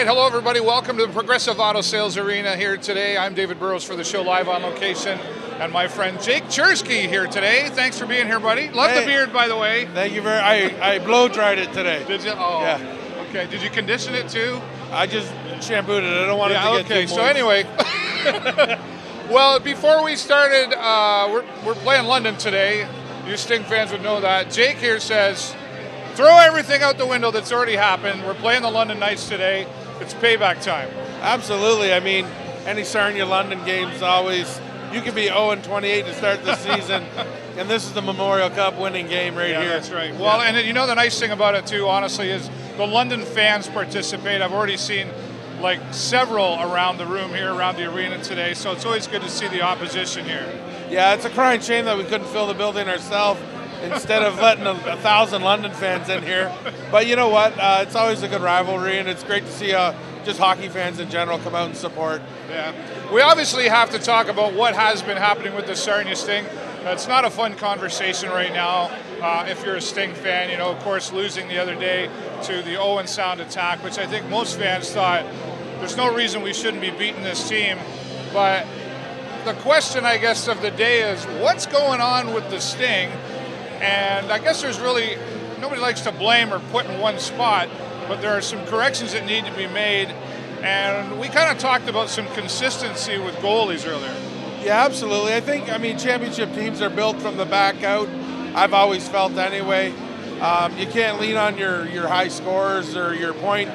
right, hello everybody. Welcome to the Progressive Auto Sales Arena here today. I'm David Burrows for the show live on location, and my friend Jake Cherski here today. Thanks for being here, buddy. Love the beard, by the way. Thank you very. I blow dried it today. Did you? Oh, yeah. Okay. Did you condition it too? I just shampooed it. I don't want it to get too moist. So anyway, well, before we started, we're playing London today. You Sting fans would know that. Jake here says, throw everything out the window that's already happened. We're playing the London Knights today. It's payback time. Absolutely. I mean, any Sarnia London games always, you can be 0-28 to start the season, and this is the Memorial Cup winning game right here. Yeah, that's right. Well, and you know the nice thing about it too, honestly, is the London fans participate. I've already seen like several around the room here, around the arena today, so it's always good to see the opposition here. Yeah, it's a crying shame that we couldn't fill the building ourselves instead of letting 1,000 London fans in here. But you know what? It's always a good rivalry, and it's great to see just hockey fans in general come out and support. Yeah. We obviously have to talk about what has been happening with the Sarnia Sting. It's not a fun conversation right now if you're a Sting fan. You know, of course, losing the other day to the Owen Sound attack, which I think most fans thought there's no reason we shouldn't be beating this team. But the question, I guess, of the day is what's going on with the Sting? And I guess there's really nobody likes to blame or put in one spot, but there are some corrections that need to be made. And we kind of talked about some consistency with goalies earlier. Yeah, absolutely. I mean, championship teams are built from the back out. I've always felt anyway. You can't lean on your high scorers or your point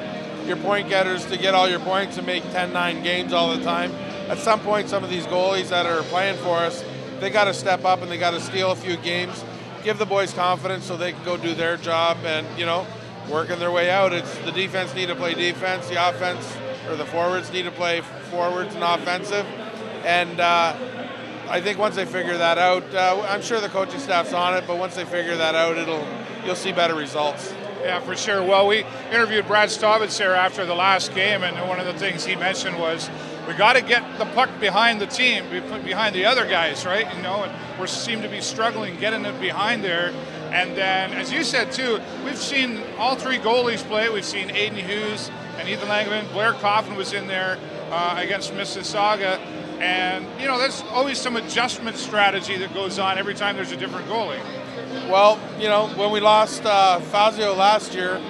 getters to get all your points and make 10-9 games all the time. At some point, some of these goalies that are playing for us, they got to step up and they got to steal a few games, give the boys confidence so they can go do their job and, you know, working their way out. It's the defense need to play defense, the offense or the forwards need to play forwards and offensive. And I think once they figure that out, I'm sure the coaching staff's on it, but once they figure that out, you'll see better results. Yeah, for sure. Well, we interviewed Brad Staubitz there after the last game, and one of the things he mentioned was we got to get the puck behind the team, behind the other guys, right? You know, and we seem to be struggling getting it behind there. And then, as you said too, we've seen all three goalies play. We've seen Aiden Hughes and Ethan Langevin. Blair Coffin was in there against Mississauga. And, you know, there's always some adjustment strategy that goes on every time there's a different goalie. Well, you know, when we lost Fazio last year,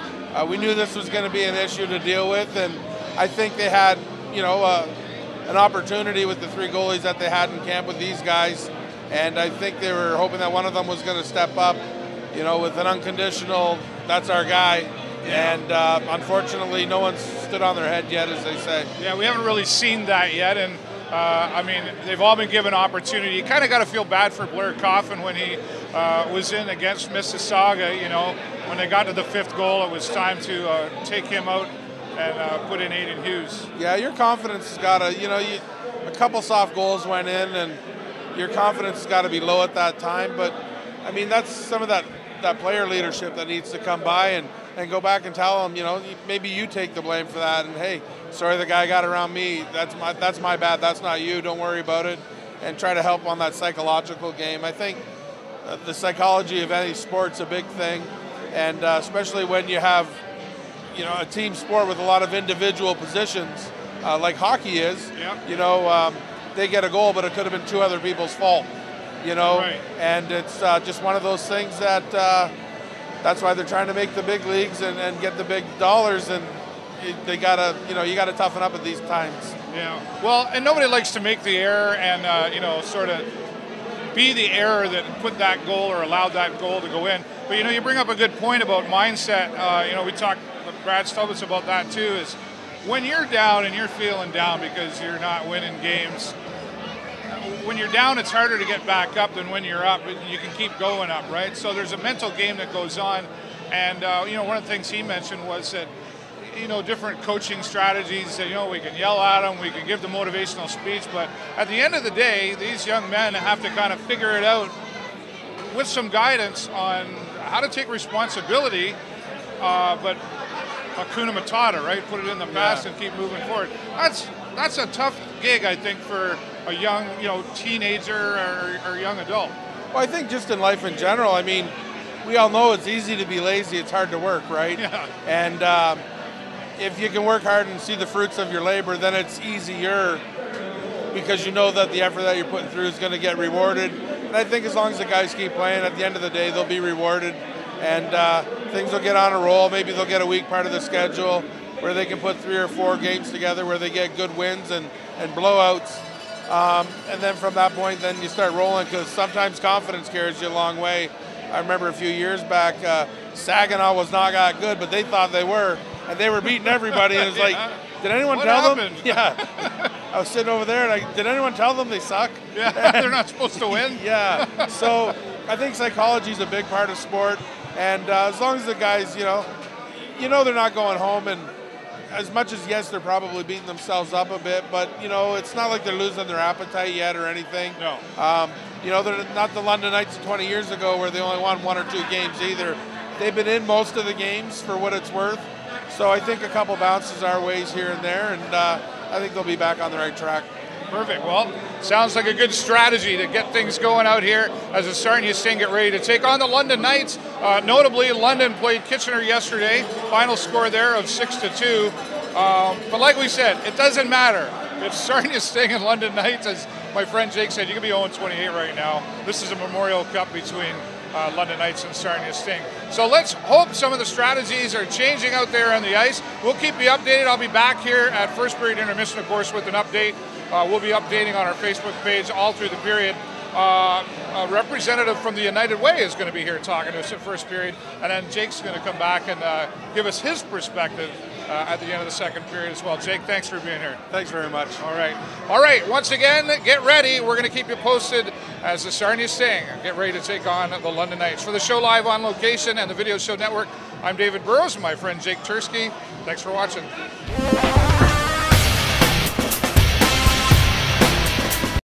we knew this was going to be an issue to deal with. And I think they had, you know, an opportunity with the three goalies that they had in camp with these guys. And I think they were hoping that one of them was going to step up, you know, with an unconditional, that's our guy. Yeah. And unfortunately, no one's stood on their head yet, as they say. Yeah, we haven't really seen that yet. And I mean, they've all been given opportunity. You kind of got to feel bad for Blair Coffin when he was in against Mississauga. You know, when they got to the fifth goal, it was time to take him out and put in Aiden Hughes. Yeah, your confidence has got to, you know, a couple soft goals went in, and your confidence has got to be low at that time. But, I mean, that's some of that player leadership that needs to come by and go back and tell them, you know, maybe you take the blame for that. And, hey, sorry the guy got around me. That's my bad. That's not you. Don't worry about it. And try to help on that psychological game. I think the psychology of any sport's a big thing. And especially when you have, you know, a team sport with a lot of individual positions like hockey is, yeah. You know, they get a goal, but it could have been two other people's fault, you know. Right. And it's just one of those things that that's why they're trying to make the big leagues and get the big dollars, and they gotta, you know, you gotta toughen up at these times. Yeah. Well, and nobody likes to make the error and you know, sort of be the error that put that goal or allowed that goal to go in. But you know, you bring up a good point about mindset. You know, we talked with Brad Staubitz about that too. Is when you're down and you're feeling down because you're not winning games. When you're down, it's harder to get back up than when you're up, but you can keep going up, right? So there's a mental game that goes on. And, you know, one of the things he mentioned was that, you know, different coaching strategies, that, you know, we can yell at them, we can give the motivational speech, but at the end of the day, these young men have to kind of figure it out with some guidance on how to take responsibility, but Hakuna Matata, right? Put it in the past and keep moving forward. That's a tough gig, I think, for a young, you know, teenager or young adult. Well, I think just in life in general, I mean, we all know it's easy to be lazy, it's hard to work, right? Yeah. And if you can work hard and see the fruits of your labor, then it's easier because you know that the effort that you're putting through is going to get rewarded. And I think as long as the guys keep playing, at the end of the day, they'll be rewarded. And things will get on a roll. Maybe they'll get a weak part of the schedule where they can put 3 or 4 games together where they get good wins and blowouts. And then from that point, then you start rolling because sometimes confidence carries you a long way. I remember a few years back, Saginaw was not that good, but they thought they were. And they were beating everybody. And it's like, did anyone tell them? Yeah. I was sitting over there, and did anyone tell them they suck? Yeah, they're not supposed to win. Yeah. So I think psychology is a big part of sport. And as long as the guys, you know they're not going home, and as much as, yes, they're probably beating themselves up a bit, but, it's not like they're losing their appetite yet or anything. No. They're not the London Knights of 20 years ago where they only won 1 or 2 games either. They've been in most of the games for what it's worth. So I think a couple bounces our ways here and there, and I think they'll be back on the right track. Perfect. Well, sounds like a good strategy to get things going out here as the Sarnia Sting get ready to take on the London Knights. Notably, London played Kitchener yesterday. Final score there of 6-2. But like we said, it doesn't matter. It's Sarnia Sting and London Knights. As my friend Jake said, you can be 0-28 right now. This is a Memorial Cup between London Knights and Sarnia Sting. So let's hope some of the strategies are changing out there on the ice. We'll keep you updated. I'll be back here at first period intermission, of course, with an update. We'll be updating on our Facebook page all through the period. A representative from the United Way is going to be here talking to us at first period, and then Jake's going to come back and give us his perspective at the end of the second period as well. Jake, thanks for being here. Thanks very much. All right. Once again, get ready. We're going to keep you posted as the Sarnia Sting get ready to take on the London Knights. For the show live on location and the Video Show Network, I'm David Burrows and my friend Jake Cherski. Thanks for watching.